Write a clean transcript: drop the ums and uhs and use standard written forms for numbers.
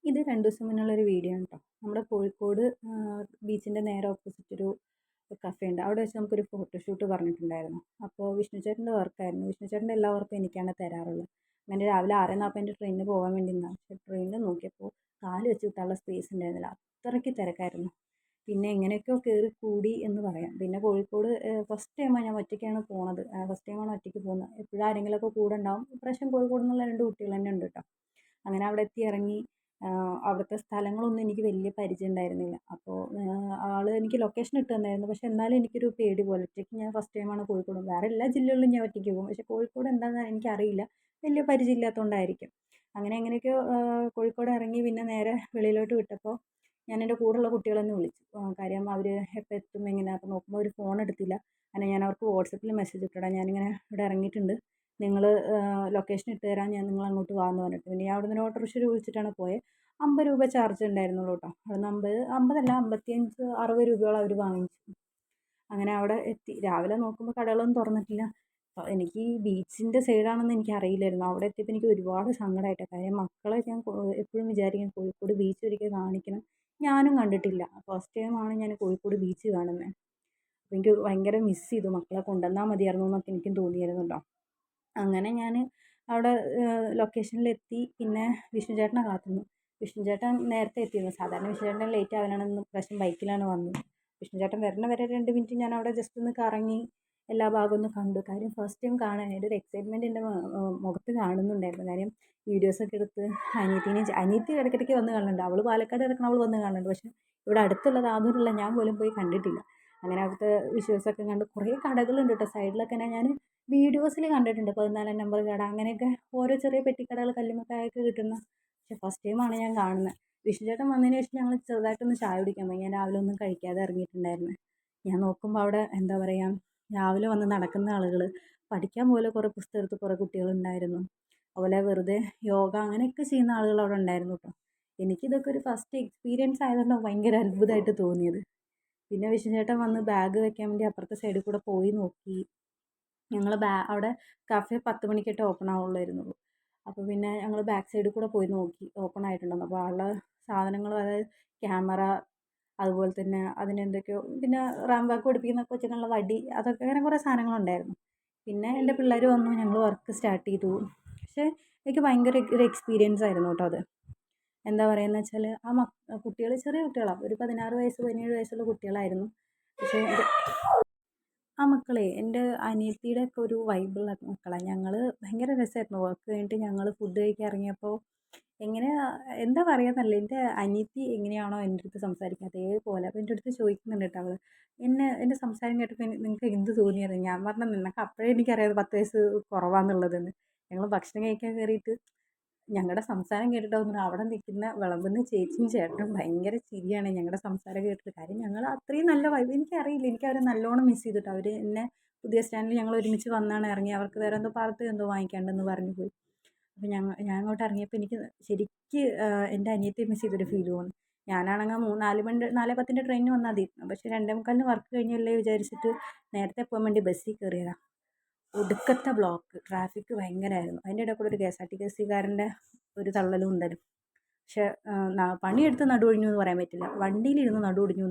ഇത് 2 ദിവസം മുന്നുള്ളൊരു വീഡിയോ ആണ് കേട്ടോ. നമ്മുടെ കോഴിക്കോട് ബീച്ചിൻ്റെ നേരെ ഓപ്പോസിറ്റ് ഒരു കഫേ ഉണ്ട്. അവിടെ വെച്ച് നമുക്കൊരു ഫോട്ടോഷൂട്ട് പറഞ്ഞിട്ടുണ്ടായിരുന്നു. അപ്പോൾ വിഷ്ണു ചേട്ടൻ്റെ വർക്കായിരുന്നു. വിഷ്ണു ചേട്ടൻ്റെ എല്ലാ വർക്കും എനിക്കാണ് തരാറുള്ളത്. അങ്ങനെ രാവിലെ 6:40 ട്രെയിനിന് പോകാൻ വേണ്ടി നിന്നതാണ്. പക്ഷേ ട്രെയിനിൽ നോക്കിയപ്പോൾ കാല് വെച്ച് കുത്താനുള്ള സ്പേസ് ഉണ്ടായിരുന്നില്ല. അത്രയ്ക്ക് തിരക്കായിരുന്നു. പിന്നെ എങ്ങനെയൊക്കെയോ കയറി കൂടി എന്ന് പറയാം. പിന്നെ കോഴിക്കോട് ഫസ്റ്റ് ടൈമാണ് ഞാൻ ഒറ്റയ്ക്കാണ് പോണത്. ഫസ്റ്റ് ടൈമാണ് ഒറ്റയ്ക്ക് പോകുന്നത്. എപ്പോഴും ആരെങ്കിലുമൊക്കെ കൂടെ ഉണ്ടാവും. ഇപ്രാവശ്യം കോഴിക്കോട് നിന്നുള്ള 2 കുട്ടികൾ തന്നെ ഉണ്ട് കേട്ടോ. അങ്ങനെ അവിടെ എത്തി ഇറങ്ങി. അവിടുത്തെ സ്ഥലങ്ങളൊന്നും എനിക്ക് വലിയ പരിചയം ഉണ്ടായിരുന്നില്ല. അപ്പോൾ ആൾ എനിക്ക് ലൊക്കേഷൻ ഇട്ട് തന്നായിരുന്നു. പക്ഷേ എന്നാലും എനിക്കൊരു പേടി പോലെ. ഒറ്റയ്ക്ക് ഞാൻ ഫസ്റ്റ് ടൈമാണ് കോഴിക്കോട്. വേറെ എല്ലാ ജില്ലകളിലും ഞാൻ ഒറ്റയ്ക്ക് പോകും. പക്ഷേ കോഴിക്കോട് എന്താണെന്ന് എനിക്കറിയില്ല. വലിയ പരിചയം ഇല്ലാത്തതുകൊണ്ടായിരിക്കും. അങ്ങനെ എങ്ങനെയൊക്കെയോ കോഴിക്കോട് ഇറങ്ങി പിന്നെ നേരെ വെളിയിലോട്ട് വിട്ടപ്പോൾ ഞാൻ എൻ്റെ കൂടെയുള്ള കുട്ടികളെ ഒന്ന് വിളിച്ചു. കാര്യം അവർ എപ്പോൾ എത്തും എങ്ങനെയാണ്. അപ്പോൾ നോക്കുമ്പോൾ അവർ ഫോൺ എടുത്തില്ല. അങ്ങനെ ഞാൻ അവർക്ക് വാട്സപ്പിൽ മെസ്സേജ് ഇട്ടുടാ, ഞാനിങ്ങനെ ഇവിടെ ഇറങ്ങിയിട്ടുണ്ട്, നിങ്ങൾ ലൊക്കേഷൻ ഇട്ട് തരാം, നിങ്ങൾ അങ്ങോട്ട് വാ എന്ന് പറഞ്ഞിട്ട്. പിന്നെ ഞാൻ അവിടെ നിന്ന് ഓട്ടോറിക്ഷ വിളിച്ചിട്ടാണ് പോയത്. 50 രൂപ ചാർജ് ഉണ്ടായിരുന്നുള്ളൂ കേട്ടോ. അവിടെ നിന്ന് 50 അല്ല 55 60 രൂപയോളം അവർ വാങ്ങിച്ചു. അങ്ങനെ അവിടെ എത്തി. രാവിലെ നോക്കുമ്പോൾ കടകളൊന്നും തുറന്നിട്ടില്ല. എനിക്ക് ഈ ബീച്ചിൻ്റെ സൈഡാണെന്ന് എനിക്ക് അറിയില്ലായിരുന്നു. അവിടെ എത്തിയപ്പോൾ എനിക്ക് ഒരുപാട് സങ്കടമായിട്ട്. കാര്യം മക്കളെ ഞാൻ എപ്പോഴും വിചാരിക്കും കോഴിക്കോട് ബീച്ച് ഒരിക്കൽ കാണിക്കണം. ഞാനും കണ്ടിട്ടില്ല. ഫസ്റ്റ് ടൈമാണ് ഞാൻ കോഴിക്കോട് ബീച്ച് കാണുന്നത്. അപ്പോൾ എനിക്ക് ഭയങ്കര മിസ് ചെയ്തു. മക്കളെ കൊണ്ടുവന്നാൽ മതിയായിരുന്നു എന്നൊക്കെ എനിക്കും തോന്നിയിരുന്നു കേട്ടോ. അങ്ങനെ ഞാൻ അവിടെ ലൊക്കേഷനിലെത്തി. പിന്നെ വിഷ്ണു ചേട്ടനെ കാത്തുനിന്നു. വിഷ്ണു ചേട്ടൻ നേരത്തെ എത്തിയിരുന്നു. സാധാരണ വിഷ്ണു ചേട്ടൻ ലേറ്റ് ആവാനാണെന്ന് പ്രാവശ്യം ബൈക്കിലാണ് വന്നത്. വിഷ്ണു ചേട്ടൻ വരുന്ന വരെ 2 മിനിറ്റ് ഞാൻ അവിടെ ജസ്റ്റ് ഒന്ന് കറങ്ങി എല്ലാ ഭാഗവും ഒന്ന് കണ്ടു. കാര്യം ഫസ്റ്റ് ടൈം കാണാൻ എൻ്റെ ഒരു എക്സൈറ്റ്മെൻറ്റ് എൻ്റെ മുഖത്ത് കാണുന്നുണ്ടായിരുന്നു. കാര്യം വീഡിയോസൊക്കെ എടുത്ത് അനിയത്തി ഇടയ്ക്കിടയ്ക്ക് വന്ന് കാണുന്നുണ്ട്. അവൾ പാലക്കാട് കിടക്കണം, അവൾ വന്ന് കാണുന്നുണ്ട്. പക്ഷേ ഇവിടെ അടുത്തുള്ളത് അതൊന്നുമില്ല, ഞാൻ പോലും പോയി കണ്ടിട്ടില്ല. അങ്ങനെ അവിടുത്തെ വിഷ്വൽസൊക്കെ കണ്ട് കുറേ കടകളുണ്ട് കേട്ടോ. സൈഡിലൊക്കെ ഞാൻ വീഡിയോസിൽ കണ്ടിട്ടുണ്ട്. 14 നമ്പർ കട, അങ്ങനെയൊക്കെ ഓരോ ചെറിയ പെട്ടിക്കടകൾ കല്ലുമ്മക്കായൊക്കെ കിട്ടുന്ന. പക്ഷേ ഫസ്റ്റ് ടൈമാണ് ഞാൻ കാണുന്നത്. വിഷ്ണു ചേട്ടൻ വന്നതിന് ശേഷം ഞങ്ങൾ ചെറുതായിട്ടൊന്ന് ചായ കുടിക്കാൻ പോയി. ഞാൻ രാവിലെ ഒന്നും കഴിക്കാതെ ഇറങ്ങിയിട്ടുണ്ടായിരുന്നു. ഞാൻ നോക്കുമ്പോൾ അവിടെ എന്താ പറയുക, രാവിലെ വന്ന് നടക്കുന്ന ആളുകൾ, പഠിക്കാൻ പോലെ കുറേ പുസ്തകം എടുത്ത് കുറേ കുട്ടികളുണ്ടായിരുന്നു. അതുപോലെ വെറുതെ യോഗ അങ്ങനെയൊക്കെ ചെയ്യുന്ന ആളുകൾ അവിടെ ഉണ്ടായിരുന്നു കേട്ടോ. എനിക്കിതൊക്കെ ഒരു ഫസ്റ്റ് എക്സ്പീരിയൻസ് ആയതുകൊണ്ടാണ് ഭയങ്കര അത്ഭുതമായിട്ട് തോന്നിയത്. പിന്നെ വിഷ്ണു ചേട്ടൻ വന്ന് ബാഗ് വെക്കാൻ വേണ്ടി അപ്പുറത്തെ സൈഡിൽ കൂടെ പോയി നോക്കി. ഞങ്ങൾ അവിടെ കഫേ 10 മണിക്കൊട്ട് ഓപ്പൺ ആവുള്ളായിരുന്നുള്ളൂ. അപ്പോൾ പിന്നെ ഞങ്ങൾ ബാക്ക് സൈഡിൽ കൂടെ പോയി നോക്കി ഓപ്പൺ ആയിട്ടുണ്ടെന്ന്. അപ്പോൾ ഉള്ള സാധനങ്ങൾ, അതായത് ക്യാമറ, അതുപോലെ തന്നെ അതിനെന്തൊക്കെയോ, പിന്നെ റാം വാക്ക് പഠിപ്പിക്കുന്ന കൊച്ചുങ്ങളുള്ള വടി, അതൊക്കെ അങ്ങനെ കുറേ സാധനങ്ങളുണ്ടായിരുന്നു. പിന്നെ എൻ്റെ പിള്ളേർ വന്നു, ഞങ്ങൾ വർക്ക് സ്റ്റാർട്ട് ചെയ്തു. പക്ഷേ എനിക്ക് ഭയങ്കര ഒരു എക്സ്പീരിയൻസ് ആയിരുന്നു കേട്ടോ അത്. എന്താ പറയുകയെന്ന് വെച്ചാൽ കുട്ടികൾ ചെറിയ കുട്ടികളാണ്. ഒരു 16 വയസ്സ് 17 വയസ്സുള്ള കുട്ടികളായിരുന്നു. പക്ഷേ മക്കളെ എൻ്റെ അനിയത്തിയുടെ ഒക്കെ ഒരു വൈബുള്ള മക്കളാണ്. ഞങ്ങൾ ഭയങ്കര രസമായിരുന്നു. വർക്ക് കഴിഞ്ഞിട്ട് ഞങ്ങൾ ഫുഡ് കഴിക്കാൻ ഇറങ്ങിയപ്പോൾ എങ്ങനെ എന്താ പറയുകയെന്നല്ല, എൻ്റെ അനിയത്തി എങ്ങനെയാണോ എൻ്റെ അടുത്ത് സംസാരിക്കുക അതേപോലെ. അപ്പോൾ എൻ്റെ അടുത്ത് ചോദിക്കുന്നുണ്ട് കേട്ടോ അവൾ, എൻ്റെ സംസാരം കേട്ടപ്പോൾ നിങ്ങൾക്ക് എന്ത് തോന്നിയത്? ഞാൻ പറഞ്ഞു, നിനക്ക് അപ്പോഴേ എനിക്കറിയാം 10 വയസ്സ് കുറവാണെന്നുള്ളതെന്ന്. ഞങ്ങൾ ഭക്ഷണം കഴിക്കാൻ കയറിയിട്ട് ഞങ്ങളുടെ സംസാരം കേട്ടിട്ട് അവിടെ നിൽക്കുന്ന വിളമ്പുന്ന ചേച്ചിയും ചേട്ടനും ഭയങ്കര ചിരിയാണ് ഞങ്ങളുടെ സംസാരം കേട്ടിട്ട്. കാര്യം ഞങ്ങൾ അത്രയും നല്ല വൈബ്. എനിക്കറിയില്ല, എനിക്ക് അവരെ നല്ലോണം മിസ് ചെയ്തിട്ട്. അവർ എന്നെ പുതിയ സ്റ്റാൻഡിൽ ഞങ്ങൾ ഒരുമിച്ച് വന്നാണ് ഇറങ്ങി. അവർക്ക് വേറെ എന്തോ പാർട്ടി എന്തോ വാങ്ങിക്കാണ്ടെന്ന് പറഞ്ഞു പോയി. അപ്പോൾ ഞാൻ അങ്ങോട്ട് ഇറങ്ങിയപ്പോൾ എനിക്ക് ശരിക്ക് എൻ്റെ അനിയത്തിയെ മിസ് ചെയ്തൊരു ഫീൽ തോന്നി. ഞാനാണെങ്കിൽ 4:10 ട്രെയിനിന് വന്നാൽ മതി. പക്ഷേ 2:45 വർക്ക് കഴിഞ്ഞല്ലേ വിചാരിച്ചിട്ട് നേരത്തെ പോകാൻ വേണ്ടി ബസ്സിൽ കയറിയതാണ്. ഒടുക്കത്തെ ബ്ലോക്ക്, ട്രാഫിക് ഭയങ്കരമായിരുന്നു. അതിൻ്റെ ഇടയിൽ കൂടെ ഒരു KSRTC ഒരു തള്ളലും ഉണ്ടായിരുന്നു. പക്ഷേ പണിയെടുത്ത് നടുവൊടിഞ്ഞു എന്ന് പറയാൻ പറ്റില്ല. വണ്ടിയിലിരുന്ന് നടുവൊടിഞ്ഞു.